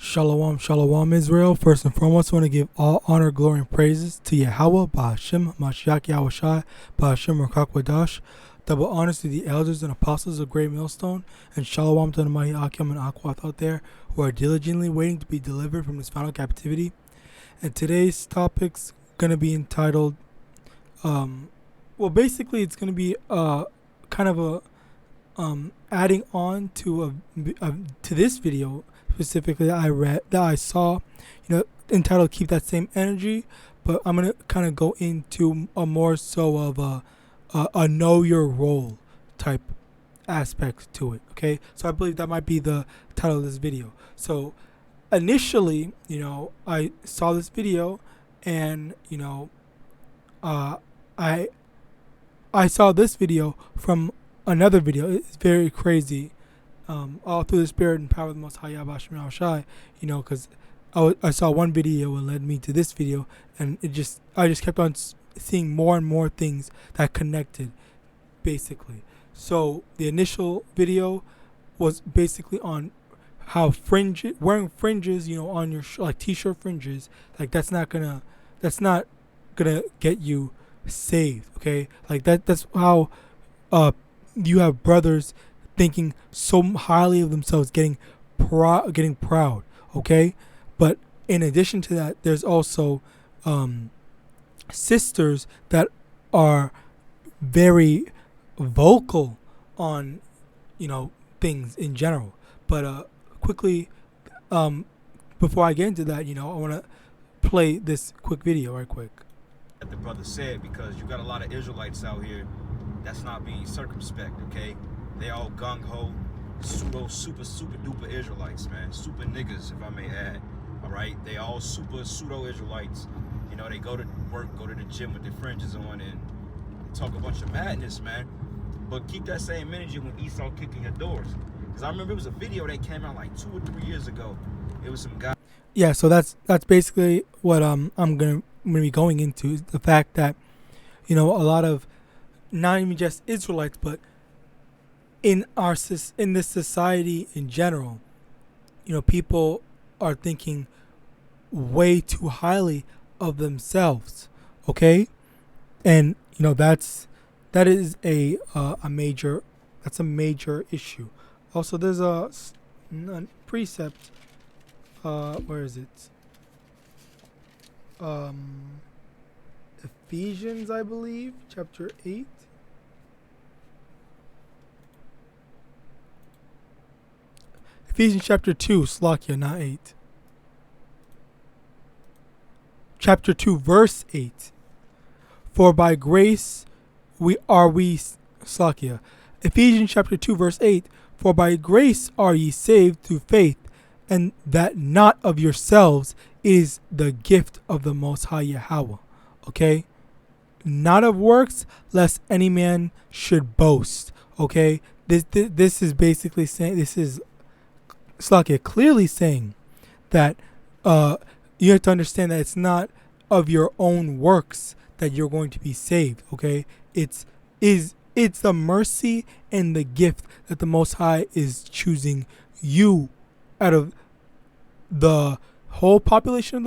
Shalom, shalom, Israel. First and foremost, I want to give all honor, glory, and praises to YAHAWAH, BAHASHIM, Mashiach, YAHAWASHI, BAHASHIM, RICANS. Double honors to the elders and apostles of Great Millstone, and shalom to the mighty Akim and Akwath out there who are diligently waiting to be delivered from this final captivity. And today's topic's going to be entitled, basically it's going to be kind of a adding on to to this video specifically that I saw, entitled "Keep That Same Energy," but I'm gonna kind of go into a more so of a know your role type aspect to it. Okay, so I believe that might be the title of this video. So initially, I saw this video, and I saw this video from another video. It's very crazy. All through the spirit and power of the Most High YAHAWASHI, because I saw one video and led me to this video, and I just kept on seeing more and more things that connected, basically. So the initial video was basically on how wearing fringes, on your like t-shirt fringes, like that's not gonna get you saved. Okay, like that's how you have brothers thinking so highly of themselves, getting proud, okay? But in addition to that, there's also sisters that are very vocal on, things in general. But quickly, before I get into that, I want to play this quick video right quick. The brother said, because you got a lot of Israelites out here that's not being circumspect, okay? They all gung-ho, super duper Israelites, man. Super niggas, if I may add. Alright? They all super pseudo Israelites. They go to work, go to the gym with their fringes on, and talk a bunch of madness, man. But keep that same energy when Esau kicking your doors. Because I remember it was a video that came out like 2 or 3 years ago. It was some guy. Yeah, so that's basically what I'm gonna be going into, is the fact that, a lot of, not even just Israelites, but in this society in general, people are thinking way too highly of themselves, okay? And that is a major issue. Also, there's a precept. Where is it? Ephesians, I believe, chapter 8. Ephesians chapter 2, Slakia, not 8. Chapter 2, verse 8. For by grace Slakia. Ephesians chapter 2, verse 8. For by grace are ye saved through faith, and that not of yourselves, is the gift of the Most High Yahweh. Okay? Not of works, lest any man should boast. Okay? This is basically saying, this is Slakia clearly saying that you have to understand that it's not of your own works that you're going to be saved. Okay, it's the mercy and the gift that the Most High is choosing you out of the whole population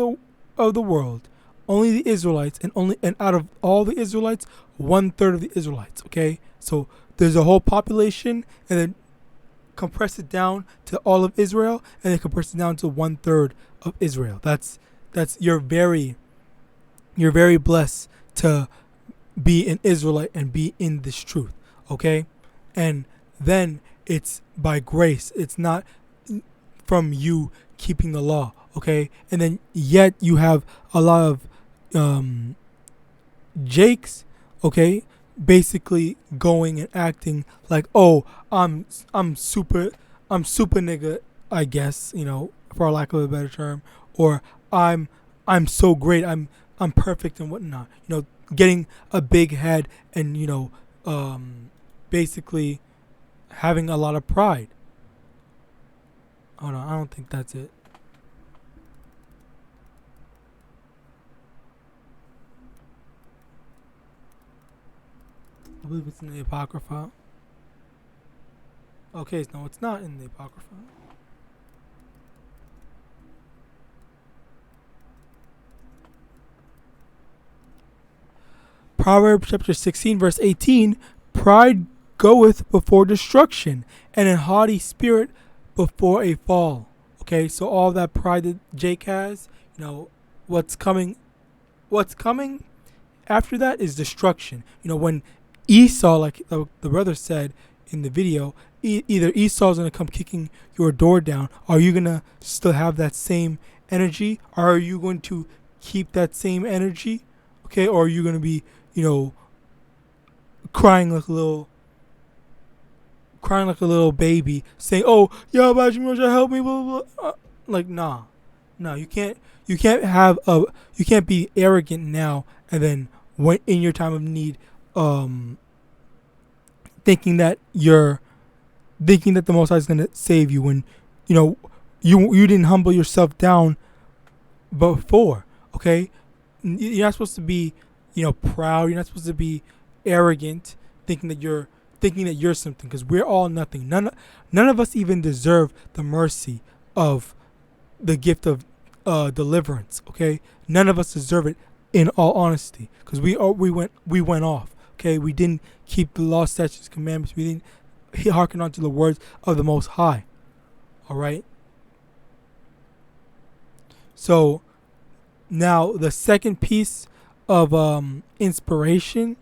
of the world. Only the Israelites, and out of all the Israelites, 1/3 of the Israelites. Okay, so there's a whole population, and then compress it down to all of Israel, and then compress it down to 1/3 of Israel. That's you're very blessed to be an Israelite and be in this truth. Okay, and then it's by grace. It's not from you keeping the law. Okay, and then yet you have a lot of Jakes. Okay, basically going and acting like, oh, I'm super nigga, I guess, for lack of a better term, or I'm so great, I'm perfect and whatnot, getting a big head and basically having a lot of pride. Hold on, I don't think that's it. I believe it's in the Apocrypha. Okay, no, it's not in the Apocrypha. Proverbs chapter 16 verse 18, pride goeth before destruction, and a haughty spirit before a fall. Okay, so all that pride that Jake has, what's coming after that is destruction. When Esau, like the brother said in the video, either Esau's going to come kicking your door down, are you going to still have that same energy? Or are you going to keep that same energy? Okay, or are you going to be, crying like a little baby, saying, "Oh, Yahawashi, help me," blah, blah, blah. Like, nah, you can't be arrogant now and then when in your time of need, thinking that the Most High is gonna save you when, you didn't humble yourself down before. Okay, you're not supposed to be, proud. You're not supposed to be arrogant, thinking that you're something, because we're all nothing. None of us even deserve the mercy of the gift of deliverance. Okay, none of us deserve it, in all honesty, because we went off. Okay, we didn't keep the law, statutes, commandments. We didn't hearken unto the words of the Most High. All right. So now the second piece of inspiration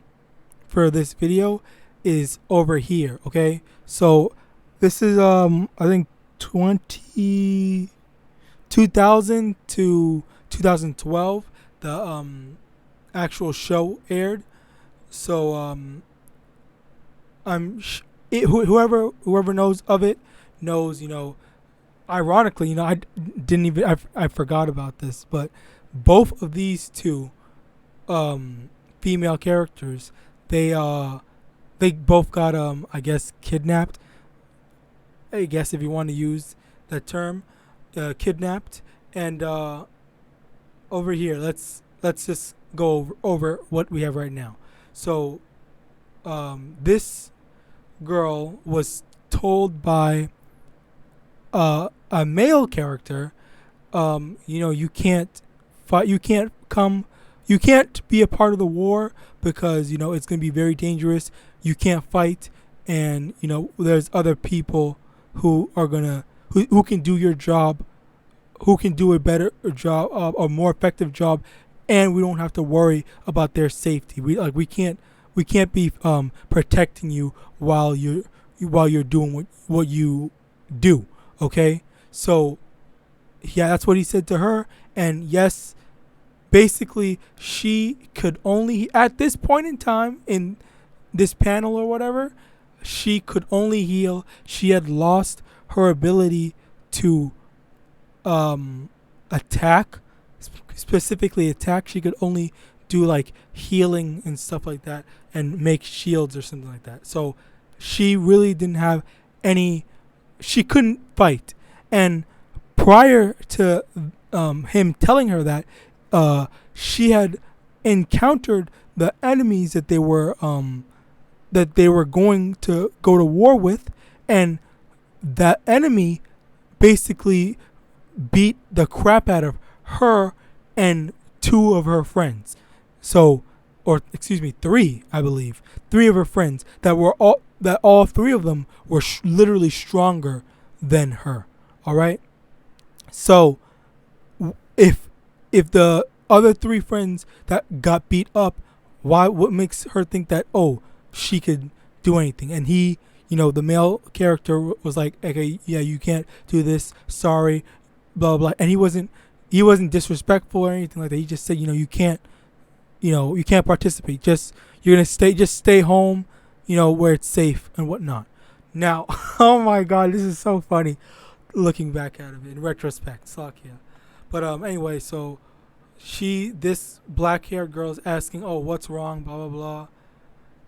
for this video is over here. Okay, so this is I think 2000 to 2012 the actual show aired. So whoever knows of it knows, ironically, I forgot about this, but both of these two female characters, they both got I guess kidnapped. I guess if you want to use that term, kidnapped. And over here, let's just go over what we have right now. So this girl was told by a male character, you can't fight, you can't be a part of the war because it's going to be very dangerous. You can't fight, and there's other people who are gonna who can do your job, who can do a better job, a more effective job, and we don't have to worry about their safety. We can't be protecting you while you're doing what you do. Okay, so yeah, that's what he said to her. And yes, basically she could only, at this point in time in this panel or whatever, she could only heal. She had lost her ability to attack, specifically attack. She could only do like healing and stuff like that and make shields or something like that. So she really didn't have any, she couldn't fight. And prior to him telling her that, she had encountered the enemies that they were going to go to war with, and that enemy basically beat the crap out of her and two of her friends. So, or excuse me, three, I believe, three of her friends that all three of them were literally stronger than her. All right. So if the other three friends that got beat up, what makes her think that, oh, she could do anything? And he, the male character was like, okay, yeah, you can't do this, sorry, blah blah. And he wasn't disrespectful or anything like that. He just said, you can't participate. You're gonna stay home, where it's safe and whatnot. Now, oh my God, this is so funny looking back at it in retrospect. Suck, yeah. But anyway, so this black haired girl is asking, oh, what's wrong, blah blah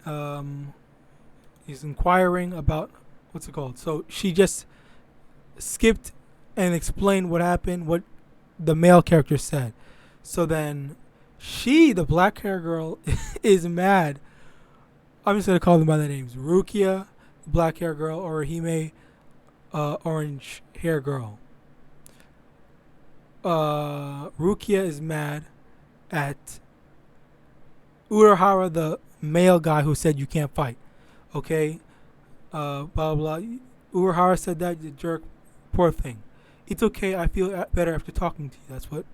blah. He's inquiring about what's it called. So she just skipped and explained what happened, what the male character said. So then the black hair girl, is mad. I'm just gonna call them by their names: Rukia, black hair girl, or Rahime, orange hair girl. Rukia is mad at Urahara, the male guy who said you can't fight. Okay? Blah, blah. Urahara said that, you jerk. Poor thing. It's okay. I feel better after talking to you. That's what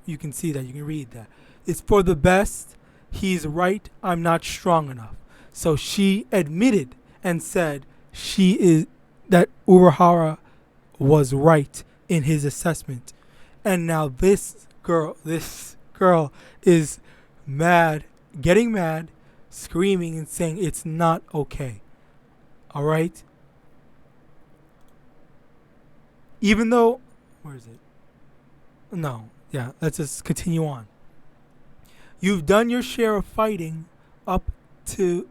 you can see that. You can read that. It's for the best. He's right. I'm not strong enough. So she admitted and said that Urahara was right in his assessment. And now this girl is mad, getting mad, screaming and saying it's not okay. All right? Even though, where is it? No, yeah, let's just continue on. You've done your share of fighting up to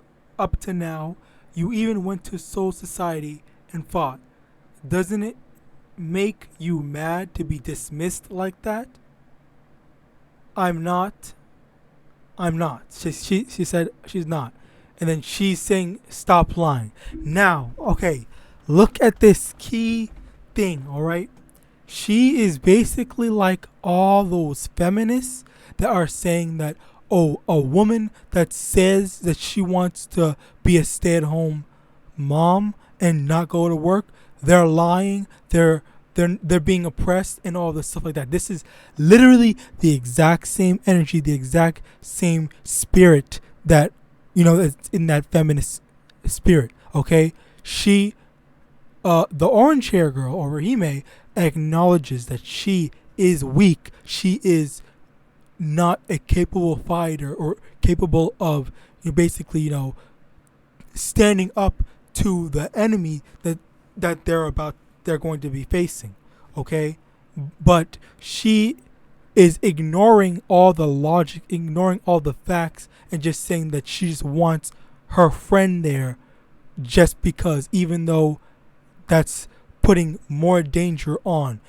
now. You even went to Soul Society and fought. Doesn't it make you mad to be dismissed like that? I'm not. She said she's not. And then she's saying, stop lying. Now, okay, look at this key thing, all right? She is basically like all those feminists that are saying that, oh, a woman that says that she wants to be a stay-at-home mom and not go to work, they're lying, they're being oppressed and all this stuff like that. This is literally the exact same energy, the exact same spirit that, it's in that feminist spirit, okay? She, the orange hair girl, or Rahime, acknowledges that she is weak. She is not a capable fighter or capable of basically, standing up to the enemy that they're going to be facing, okay? But she is ignoring all the logic, ignoring all the facts, and just saying that she just wants her friend there just because, even though that's putting more danger on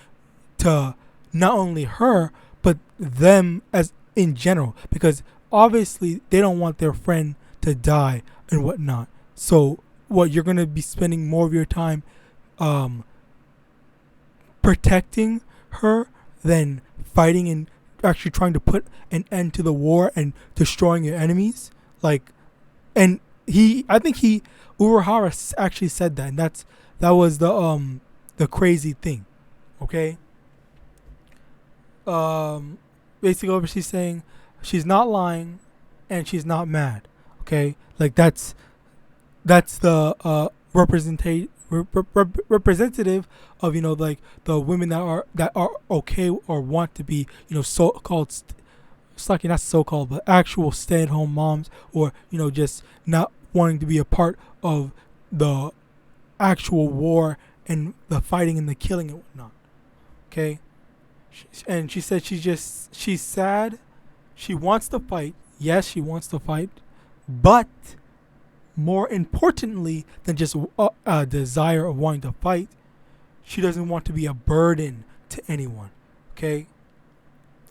to not only her, but them as in general, because obviously they don't want their friend to die and whatnot. So what, you're going to be spending more of your time protecting her than fighting and actually trying to put an end to the war and destroying your enemies? And I think Urahara actually said that, and that was the crazy thing, okay? Basically what she's saying, she's not lying and she's not mad, okay? That's the representative of the women that are okay or want to be so-called not so-called but actual stay-at-home moms, or just not wanting to be a part of the actual war and the fighting and the killing and whatnot, okay? And she said she's sad. She wants to fight. Yes, she wants to fight, but more importantly than just a desire of wanting to fight, she doesn't want to be a burden to anyone, okay?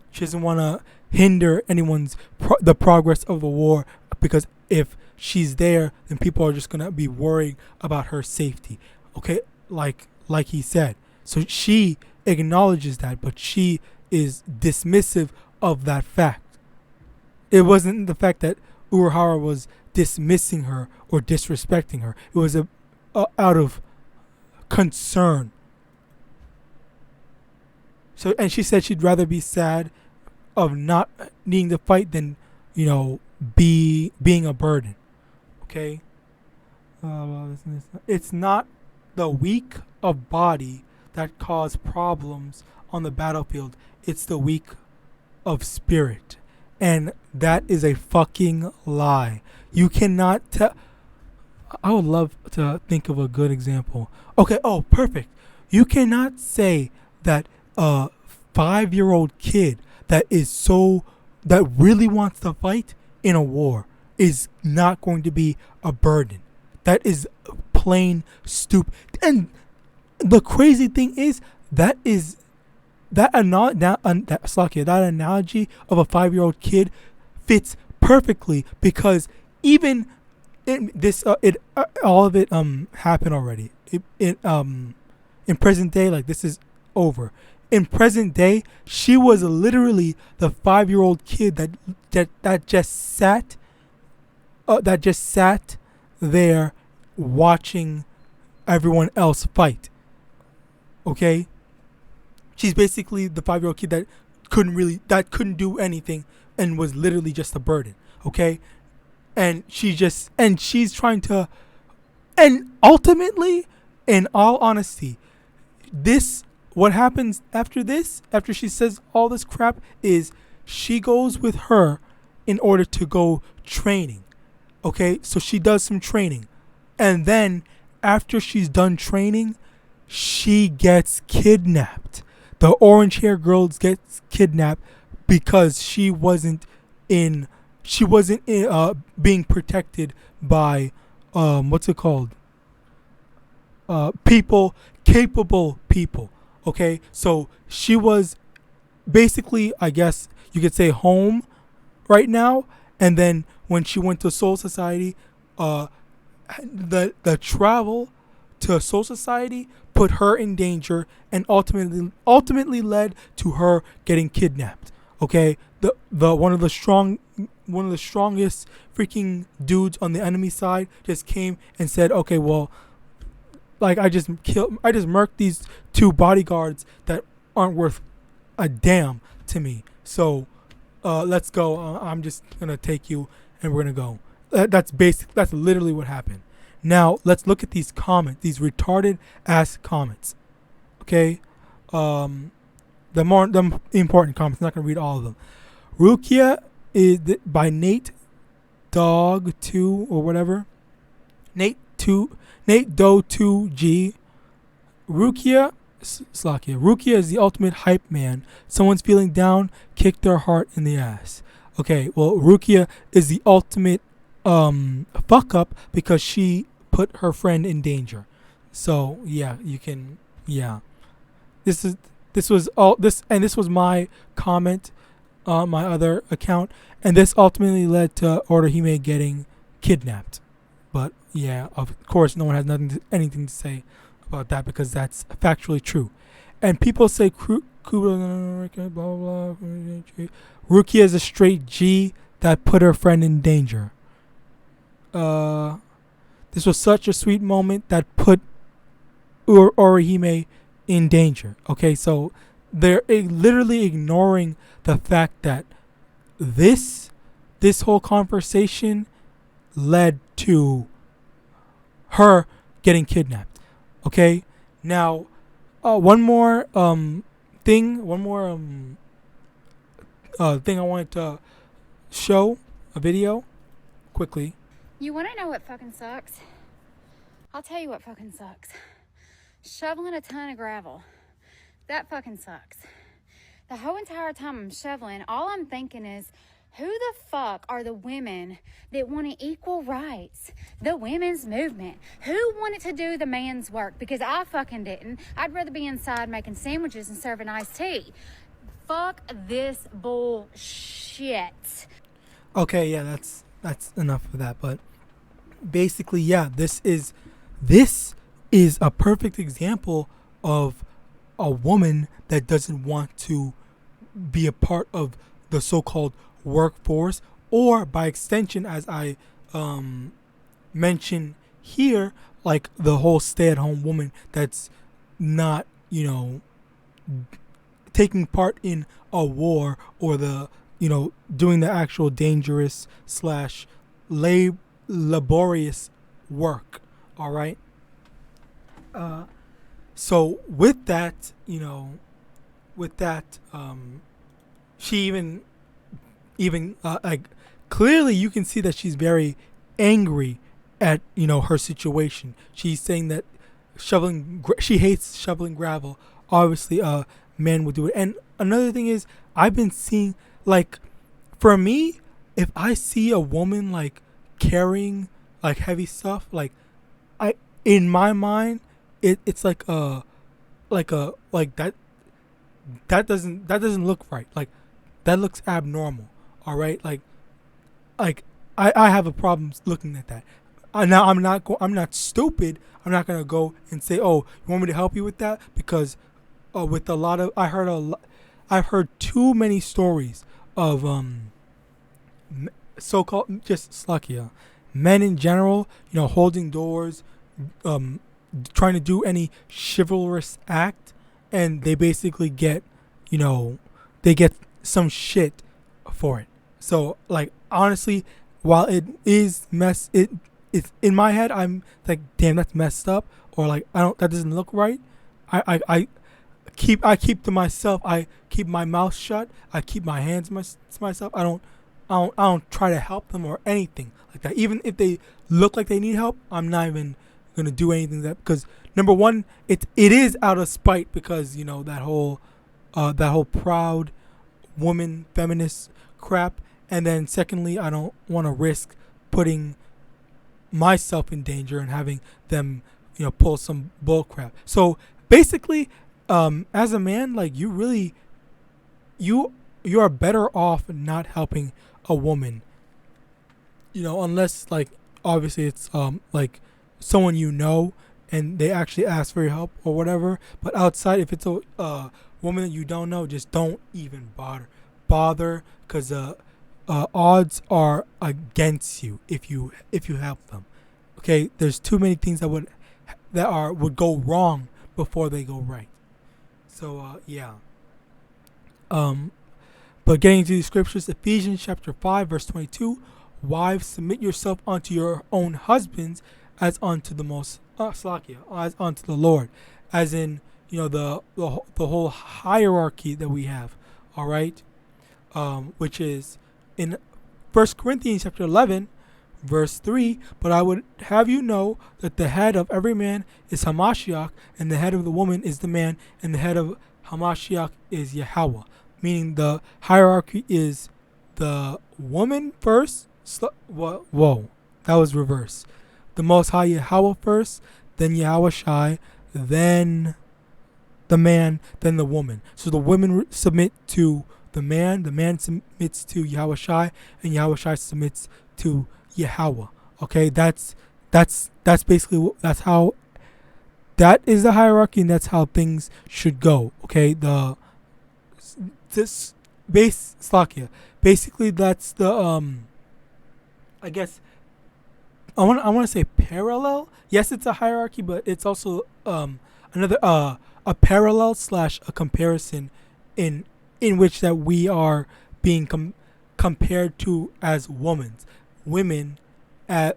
She doesn't want to hinder anyone's the progress of the war, because if she's there, then people are just going to be worried about her safety, okay? Like he said. So she acknowledges that, but she is dismissive of that fact. It wasn't the fact that Urahara was dismissing her or disrespecting her. It was out of concern. So, and she said she'd rather be sad of not needing to fight than, being a burden. Okay? It's not the weak of body that cause problems on the battlefield. It's the weak of spirit. And that is a fucking lie. You cannot tell. I would love to think of a good example. Okay, perfect. You cannot say that a 5-year-old kid that really wants to fight in a war is not going to be a burden. That is plain stupid. And the crazy thing is that analogy of a 5-year-old kid fits perfectly, because even in this, all of it happened already. In present day, this is over. In present day, she was literally the 5-year-old kid that just sat that just sat there watching everyone else fight. Okay, she's basically the 5-year-old kid that couldn't do anything and was literally just a burden. Okay, and she's trying to, and ultimately, in all honesty, what happens after she says all this crap is she goes with her in order to go training. Okay, so she does some training, and then after she's done training, she gets kidnapped. The orange hair girl gets kidnapped because she wasn't being protected by what's it called? Capable people. Okay, so she was basically, I guess you could say, home right now, and then when she went to Soul Society, the travel to Soul Society put her in danger and ultimately led to her getting kidnapped. Okay, the one of the strongest freaking dudes on the enemy side just came and said, okay, well, like I just murked these 2 bodyguards that aren't worth a damn to me. So let's go. I'm just gonna take you and we're gonna go. That's literally what happened. Now let's look at these comments, these retarded ass comments. Okay, the important comments. I'm not gonna read all of them. Rukia is by Nate Dog 2 or whatever. Nate Do 2G. Rukia is the ultimate hype man. Someone's feeling down, kick their heart in the ass. Okay, well, Rukia is the ultimate fuck up because she put her friend in danger. So yeah, you can, yeah. This was my comment on my other account, and this ultimately led to Orihime getting kidnapped. But yeah, of course, no one has anything to say about that because that's factually true. And people say Rukia is a straight G that put her friend in danger. This was such a sweet moment that put Orihime in danger. Okay, so they're literally ignoring the fact that this whole conversation led to her getting kidnapped. Okay, now one more thing I wanted to show a video quickly. You want to know what fucking sucks? I'll tell you what fucking sucks. Shoveling a ton of gravel. That fucking sucks. The whole entire time I'm shoveling, all I'm thinking is, who the fuck are the women that wanted equal rights? The women's movement. Who wanted to do the man's work? Because I fucking didn't. I'd rather be inside making sandwiches and serving iced tea. Fuck this bullshit. Okay, yeah, that's enough of that. But basically, yeah, this is a perfect example of a woman that doesn't want to be a part of the so-called workforce, or by extension, as I mentioned here, like the whole stay-at-home woman that's not, taking part in a war or the, doing the actual dangerous / laborious work. All right. So with that, she even like clearly you can see that she's very angry at her situation. She's saying that she hates shoveling gravel. Obviously men would do it. And another thing is, I've been seeing, like, for me, if I see a woman like carrying like heavy stuff, like, in my mind it's like that doesn't look right. Like, that looks abnormal. All right, like I have a problem looking at that. Now I'm not stupid. I'm not gonna go and say, "Oh, you want me to help you with that?" Because with a lot of I've heard too many stories of so-called just Slakia men in general, holding doors, trying to do any chivalrous act, and they basically get, they get some shit for it. So, like, honestly, while it is it's in my head, I'm like, damn, that's messed up, or like, that doesn't look right. I keep to myself. I keep my mouth shut. I keep my hands to myself. I don't try to help them or anything like that. Even if they look like they need help, I'm not even gonna do anything because number one, it is out of spite because that whole proud woman feminist crap, and then secondly, I don't want to risk putting myself in danger and having them pull some bull crap. So basically, as a man, like, you are better off not helping a woman, unless, like, obviously it's like someone and they actually ask for your help or whatever. But outside, if it's a woman that you don't know, just don't even bother because odds are against you if you help them. Okay, there's too many things that would go wrong before they go right. So yeah. But getting into the scriptures, Ephesians chapter 5 verse 22, wives, submit yourself unto your own husbands as unto the most as unto the Lord, as in the whole hierarchy that we have. All right, which is in 1 Corinthians chapter 11 verse 3. But I would have you know that the head of every man is Hamashiach, and the head of the woman is the man, and the head of Hamashiach is Yahawa. Meaning the hierarchy is the woman first. Whoa, that was reverse. The Most High Yahawa first, then YAHAWASHI, then the man, then the woman. So the women submit to the man submits to YAHAWASHI, and YAHAWASHI submits to Yahawa. Okay, that's basically that is the hierarchy, and that's how things should go. Okay, basically that's the I guess I want to say parallel. Yes, it's a hierarchy, but it's also another a parallel / a comparison in which that we are being compared to as women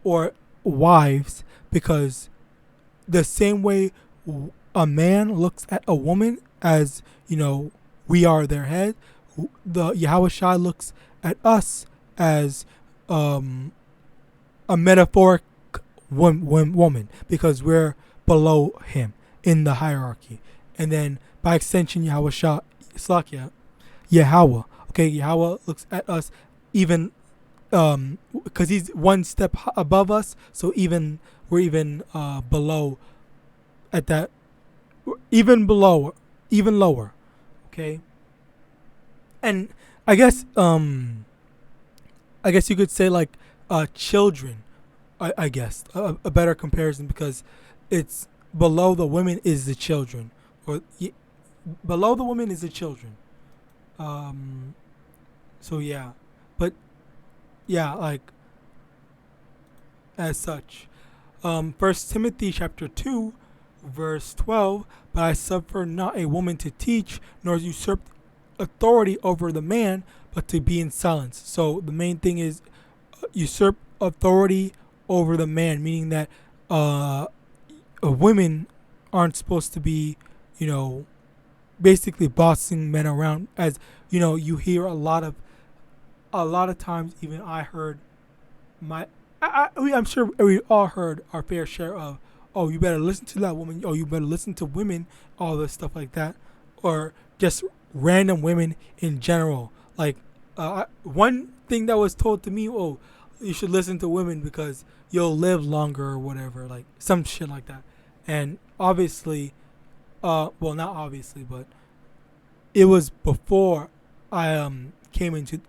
or wives, because the same way a man looks at a woman as we are their head, the YAHAWASHI looks at us as a metaphoric woman, because we're below him in the hierarchy. And then by extension, Yahawah, okay, Yahweh looks at us even because he's one step above us, so we're even below at that, even lower, okay. And I guess you could say like children. I guess a better comparison, because it's below the women is the children, or below the women is the children. So yeah, but yeah, like as such. 1 Timothy chapter 2 verse 12, but I suffer not a woman to teach, nor usurp authority over the man, but to be in silence. So the main thing is usurp authority over the man, meaning that women aren't supposed to be, basically bossing men around. As you hear a lot of times. Even I heard I'm sure we all heard our fair share of, oh, you better listen to that woman, oh, you better listen to women, all this stuff like that, or just random women in general. Like one thing that was told to me, oh, you should listen to women because you'll live longer or whatever, like some shit like that. And obviously, well, not obviously, but it was before I came into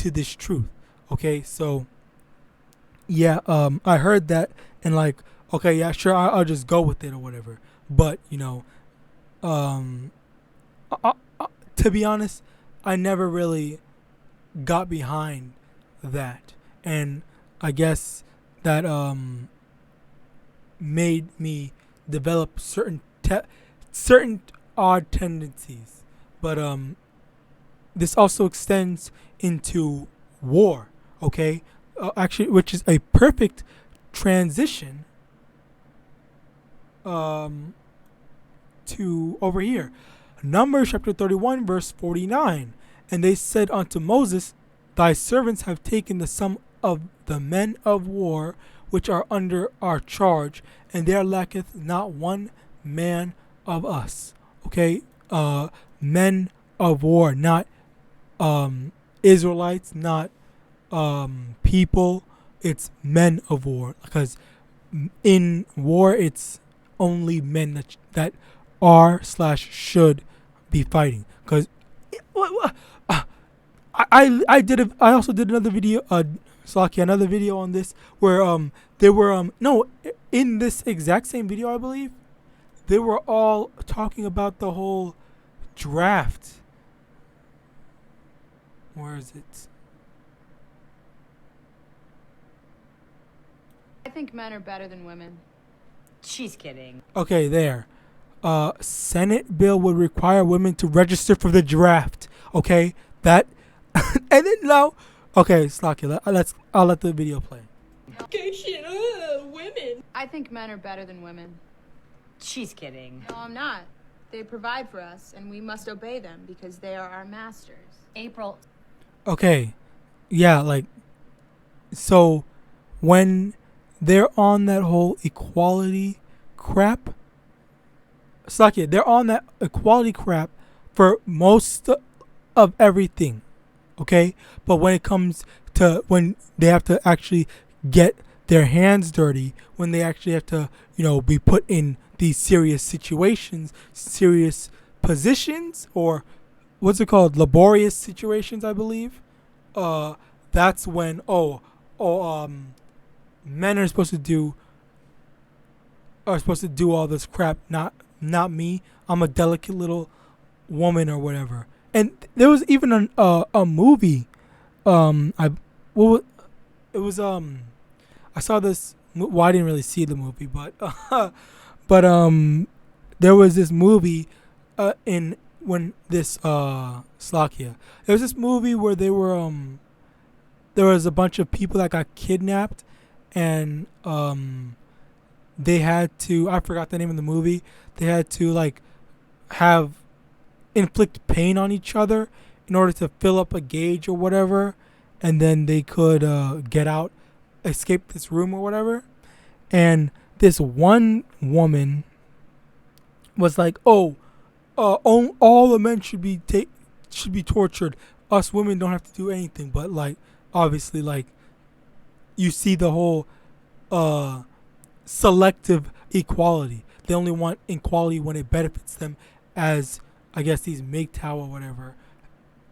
this truth. Okay, so yeah, I heard that and like, okay, yeah, sure, I'll just go with it or whatever. But to be honest, I never really got behind that, and I guess that made me develop certain odd tendencies. But this also extends into war, okay? Actually, which is a perfect transition to over here. Numbers chapter 31, verse 49. And they said unto Moses, Thy servants have taken the sum of the men of war which are under our charge, and there lacketh not one man of us. Okay? Men of war, not Israelites, not people. It's men of war, because in war it's only men that are/should be fighting. Because I also did another video, another video on this where they were no, in this exact same video I believe they were all talking about the whole draft. Where is it? I think men are better than women. She's kidding. Okay, there. Senate bill would require women to register for the draft. Okay, that, and then now, okay, Slakia, I'll let the video play. Okay, shit, women. I think men are better than women. She's kidding. No, I'm not. They provide for us, and we must obey them because they are our masters. April. Okay, yeah, like, so when they're on that whole equality crap, Slakia, they're on that equality crap for most of everything, okay? But when it comes to when they have to actually get their hands dirty, when they actually have to, be put in these serious situations, serious positions, or what's it called, laborious situations, I believe. That's when men are supposed to do all this crap, not me. I'm a delicate little woman or whatever. And there was even a movie. I saw this. Well, I didn't really see the movie, but there was this movie Slakia. There was this movie where there was a bunch of people that got kidnapped, and they had to, I forgot the name of the movie. They had to inflict pain on each other in order to fill up a gauge or whatever, and then they could get out, escape this room or whatever. And this one woman was like, all the men should be tortured. Us women don't have to do anything. But obviously, you see the whole selective equality. They only want equality when it benefits them, as I guess these MGTOW or whatever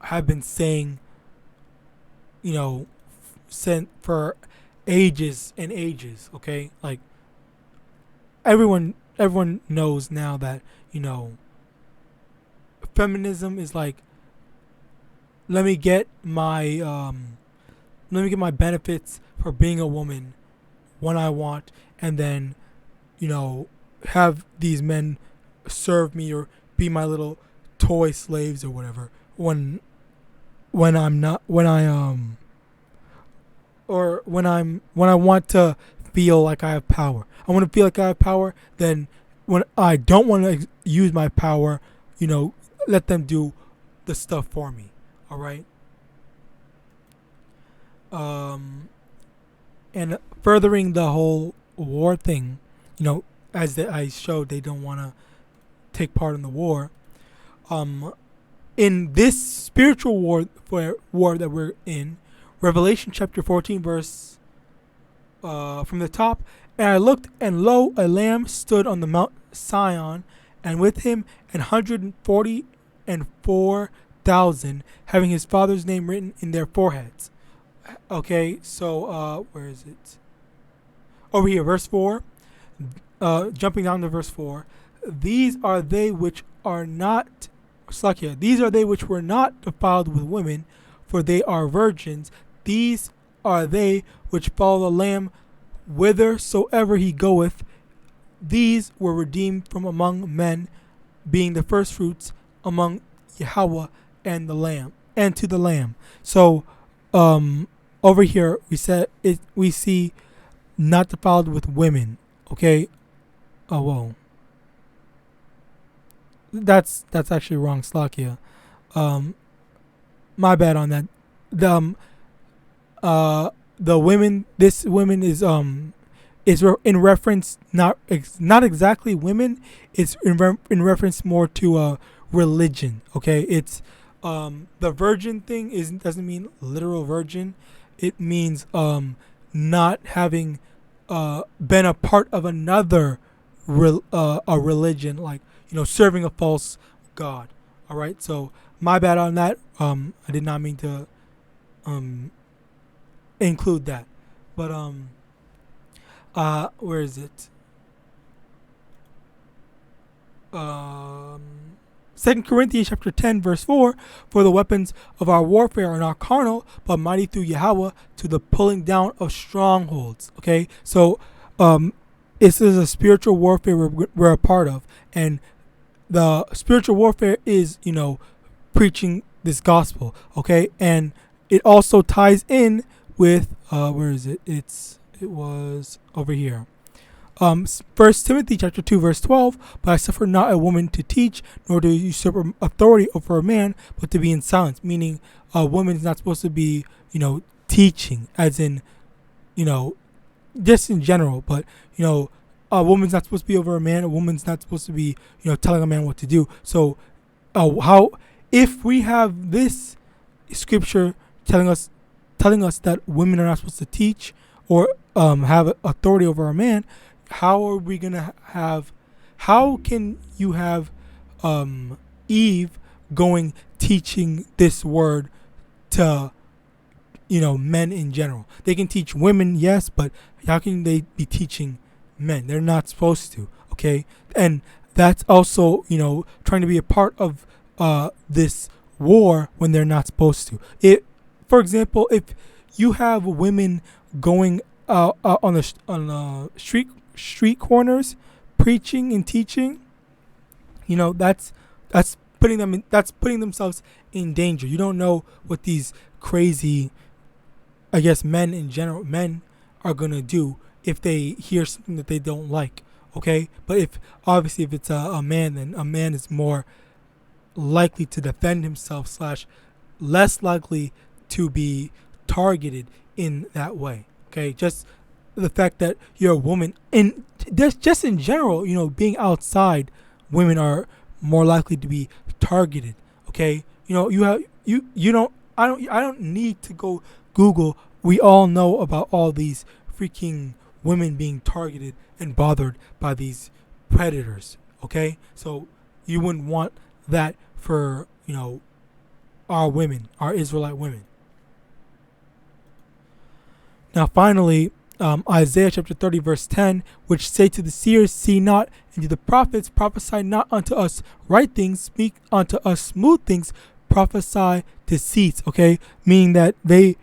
have been saying, for ages and ages. Okay, everyone knows now that feminism is let me get my benefits for being a woman when I want, and then have these men serve me or be my little toy slaves or whatever when I want to feel like I have power. I want to feel like I have power. Then when I don't want to use my power, let them do the stuff for me. All right. And furthering the whole war thing, as I showed, they don't want to take part in the war. In this spiritual war that we're in, Revelation chapter 14, verse from the top. And I looked, and lo, a lamb stood on the Mount Sion, and with him 144,000, having his father's name written in their foreheads. Okay, so where is it? Over here, verse 4. Jumping down to verse 4. These are they which are not, Slakia, these are they which were not defiled with women, for they are virgins. These are they which follow the Lamb whithersoever he goeth. These were redeemed from among men, being the firstfruits among Yahawah and the Lamb, and to the Lamb. So, over here we see not defiled with women. Okay. Oh whoa. That's actually wrong. Slakia. My bad on that. The women. This women is in reference not exactly women. It's in reference more to religion. Okay. It's the virgin thing doesn't mean literal virgin. It means not having been a part of another a religion, like, you know, serving a false god. All right. So my bad on that. I did not mean to include that. But where is it? 2 Corinthians chapter 10 verse 4, for the weapons of our warfare are not carnal, but mighty through Yahawah to the pulling down of strongholds. Okay, so this is a spiritual warfare we're a part of, and the spiritual warfare is, you know, preaching this gospel. Okay, and it also ties in with where is it? It was over here. 1 Timothy chapter 2 verse 12, but I suffer not a woman to teach, nor to usurp authority over a man, but to be in silence. Meaning a woman is not supposed to be, you know, teaching, as in, you know, just in general. But, you know, a woman's not supposed to be over a man. A woman's not supposed to be, you know, telling a man what to do. So if we have this scripture telling us that women are not supposed to teach or have authority over a man, how can you have Eve going teaching this word to, you know, men in general? They can teach women, yes, but how can they be teaching men? They're not supposed to. Okay, and that's also, you know, trying to be a part of this war when they're not supposed to. For example, if you have women going on the street corners preaching and teaching, you know, that's putting themselves in danger. You don't know what these crazy, I guess, men in general, men are gonna do if they hear something that they don't like. Okay, but if it's a man, then a man is more likely to defend himself / less likely to be targeted in that way. Okay, just the fact that you're a woman, and just in general, you know, being outside, women are more likely to be targeted. Okay, you know, I don't need to go Google. We all know about all these freaking women being targeted and bothered by these predators. Okay, so you wouldn't want that for, you know, our women, our Israelite women. Now finally, Isaiah chapter 30 verse 10, which say to the seers, see not, and to the prophets, prophesy not unto us right things, speak unto us smooth things, prophesy deceits. Okay, meaning that they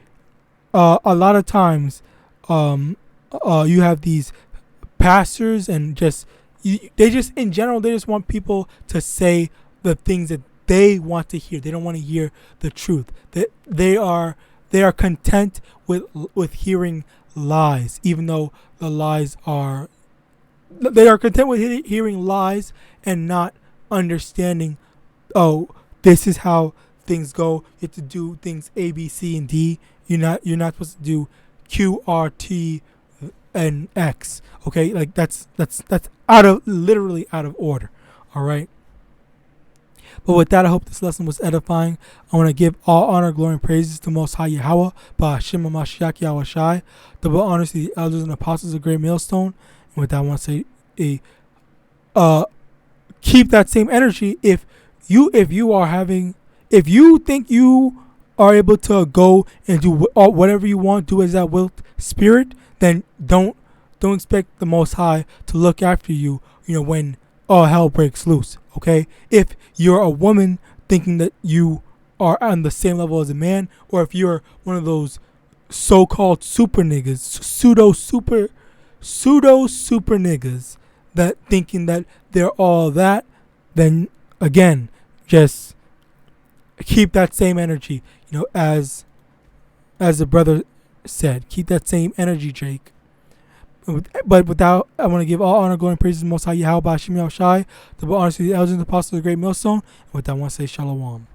a lot of times you have these pastors and they just in general, they just want people to say the things that they want to hear. They don't want to hear the truth. They are content with hearing lies, even though the lies are. They are content with hearing lies and not understanding. Oh, this is how things go. You have to do things A, B, C, and D. You're not supposed to do Q, R, T, and X. Okay, like that's literally out of order. All right. But with that, I hope this lesson was edifying. I want to give all honor, glory, and praises to Most High Yahawah, Ba'ashem HaMashiach YAHAWASHI. Double honors to the elders and apostles of Great Millstone. And with that, I want to say, keep that same energy. If you think you are able to go and do whatever you want, do as that will spirit, then don't expect the Most High to look after you. You know, when all hell breaks loose. Okay, if you're a woman thinking that you are on the same level as a man, or if you're one of those so-called super niggas, pseudo super niggas that thinking that they're all that, then again, just keep that same energy, as the brother said, keep that same energy, Jake. But without, I want to give all honor, glory, and praise to the Most High, YAHAWAH, the honors to the elders and the apostles of the great millstone. And with that, I want to say shalom.